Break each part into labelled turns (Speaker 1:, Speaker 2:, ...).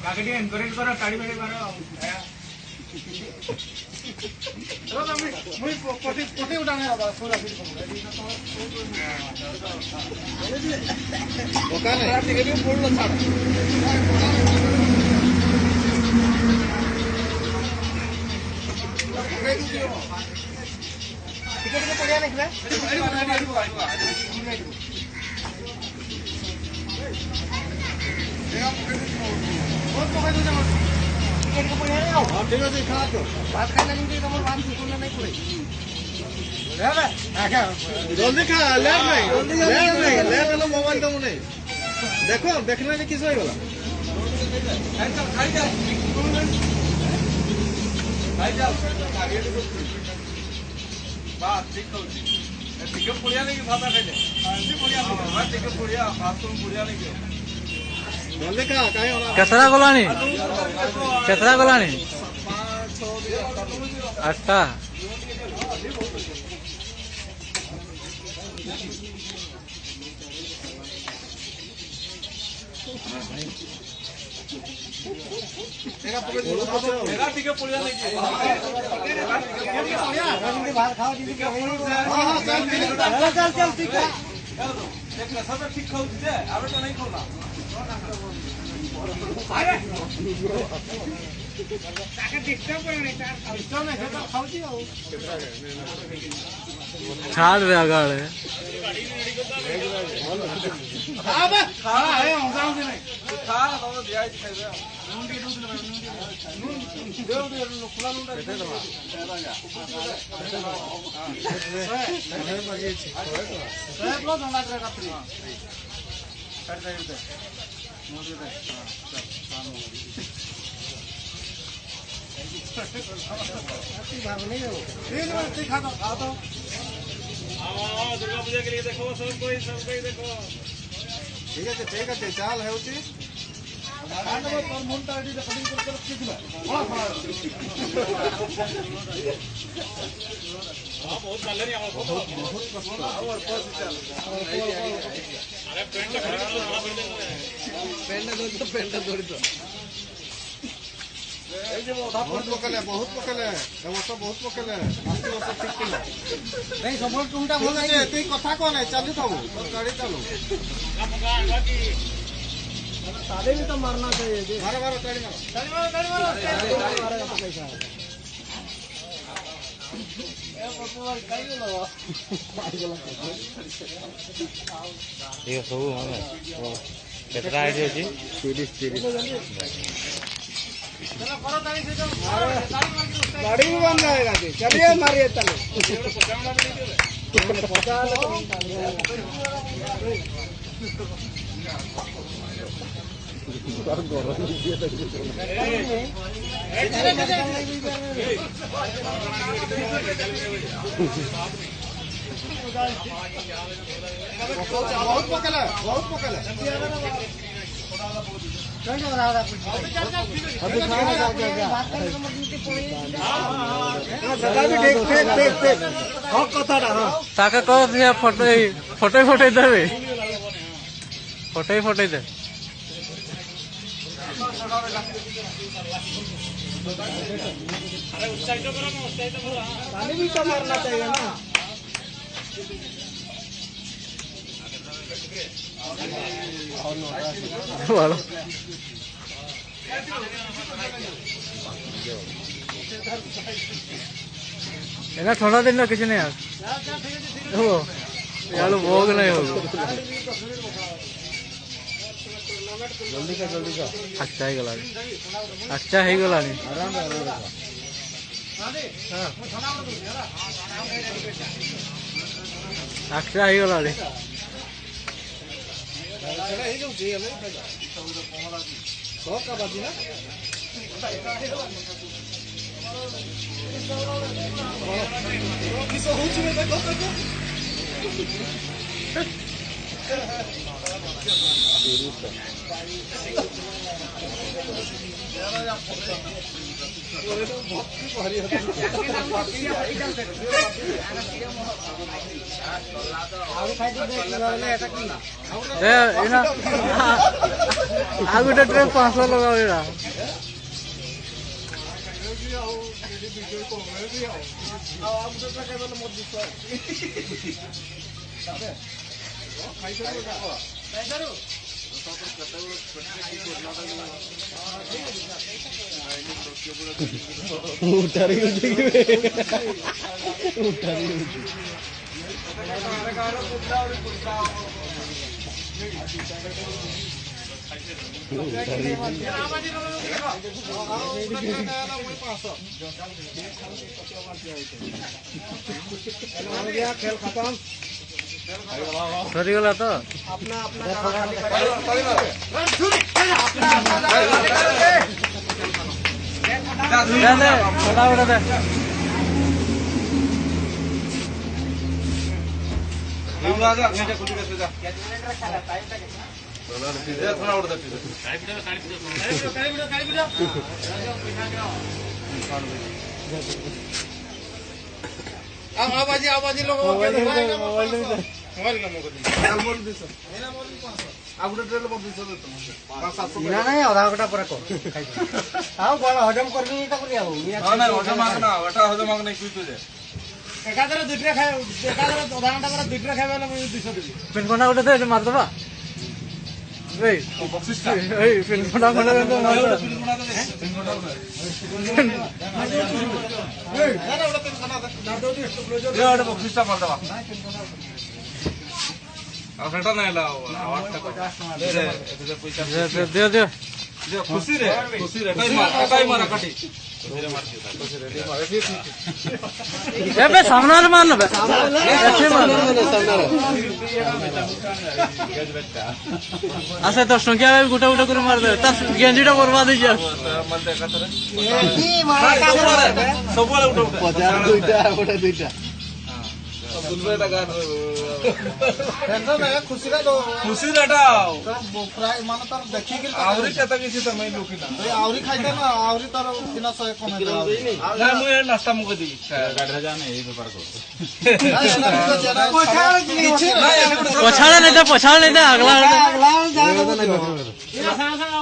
Speaker 1: काकड़ी encourage करो ताड़ी बाड़ी मारो रो ना मुई पोटी उठाने वाला पूरा फिर ओका नहीं ठीक है बोल लो छाड़ टिकट के पड़िया निकले बहुत पकड़ दो जमा टिकट के पड़िया आओ हां ठीक है खा दो भात खाने नहीं तो बात सुनना नहीं पड़े ले बे आके जल्दी खा लेट नहीं ले लो मोबाइल दो नहीं देखो देखने में किस होई वाला खाई जा बात ठीक हो टिकट पड़िया नहीं भात खाइले पड़िया टिकट पड़िया भात तो पड़िया नहीं केतरा गलानी 8टा मेरा टिकट पड़िया नहीं चल ठीक है सब ठीक खाऊ आरो तो नहीं खाना अरे ताके डिस्टर्ब करने डिस्टर्ब नहीं तो खाऊची हो छाड़ रे आगाड़े हां बे खा है हमसा से नहीं खा तो दिया खाइबे नून के दूध नून देव खुला नून दे दे हां बजे छी सब लोग धंधा करे रात्रि कर दे दे मोड़ दे हां चल काम हो भाग नहीं हो तीन बार खा दो हां दुर्गा पूजा के लिए देखो सब कोई देखो ठीक है चाल है उची खाना पर मुंटा आईडी कटिंग कर रखी थी हां बहुत चल रही है बहुत कष्ट और पास चल अरे पेंट दौड़ी तो बहुत पकल है बहुत पकल है आस्ती वर्ष ठीक किलो नहीं सब टुमटा बोल दे तू कथा कोन है चल थाऊ तो गाड़ी चलो ताले भी तो मारना चाहिए जी मारो ताली मारो पैसा ए बपुआर काई लो ये सब माने केतरा आईडी अछि 30 चलो करो ताली से जो गाड़ी भी बन जाएगा जी चलिए मारिए चलो बहुत पकल है फोटो देवे फोटो दे पानी भी तो मारना चाहिए ना थोड़ा दिन ना किसी ने यार भोग नहीं होगा जल्दी का अच्छा ही गला नहीं अच्छा ही गला नहीं
Speaker 2: गोटे ट्रे 500 लगाओ एड़ा उठारी खेल खत्म सरीगला तो अपना आवाजी लोग नहीं अधा घंटा पर हजम कर एकादर दुईटा खाए एकादर अधा घंटा पर दुईटा खाए 200 देबी पिन कोना गोटे दे मार दबा ए बक्सिस ए पिन कोना कोना दे मार दे पिन कोना दे पिन कोना दे ए ना ओटा पिन कोना दे ना दो दे ओटा बक्सिस मार दबा आ सेटा नहीं ला आवाज तक दे रे पैसा दे खुशी रे कई मार काटी ए सामने मान बे ऐसे मान आसे 10 टंकिया गुटा गुटा कर मार दे ता गेंजीटा बर्बाद हो जा मत एकतरे ई मार सब वाला उठा 50 दुईटा बुलबेटा गान टेंशन है खुशी रा दो खुशी राटा फ्राई मान तर देखि के आवरी केता किसी त मैं लोकी ना ए आवरी खाइता ना आवरी तर बिना 100 कम है ना मु ए नाश्ता मु को दी गाडरा जाने ए व्यापार को पछाड़ा नहीं था अगला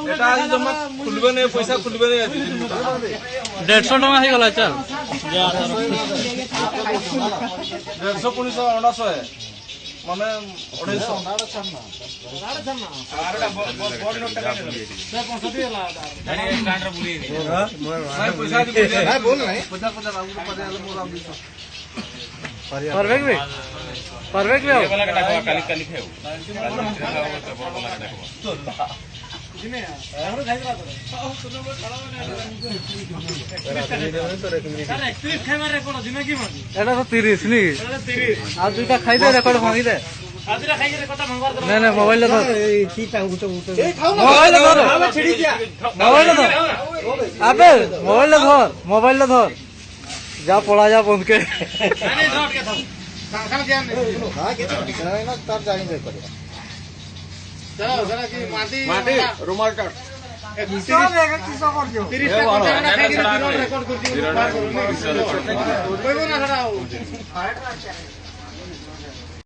Speaker 2: एटा आज जमा खुलबे नहीं पैसा खुलबे नहीं 150 टका हे गला चल 150 है माने 30 नहीं आज दुटा खाई दे रेकॉर्ड भांगी दे नहीं मोबाइल धर मोबाइल धर जा पड़ा जा बंद के रुमाल टाट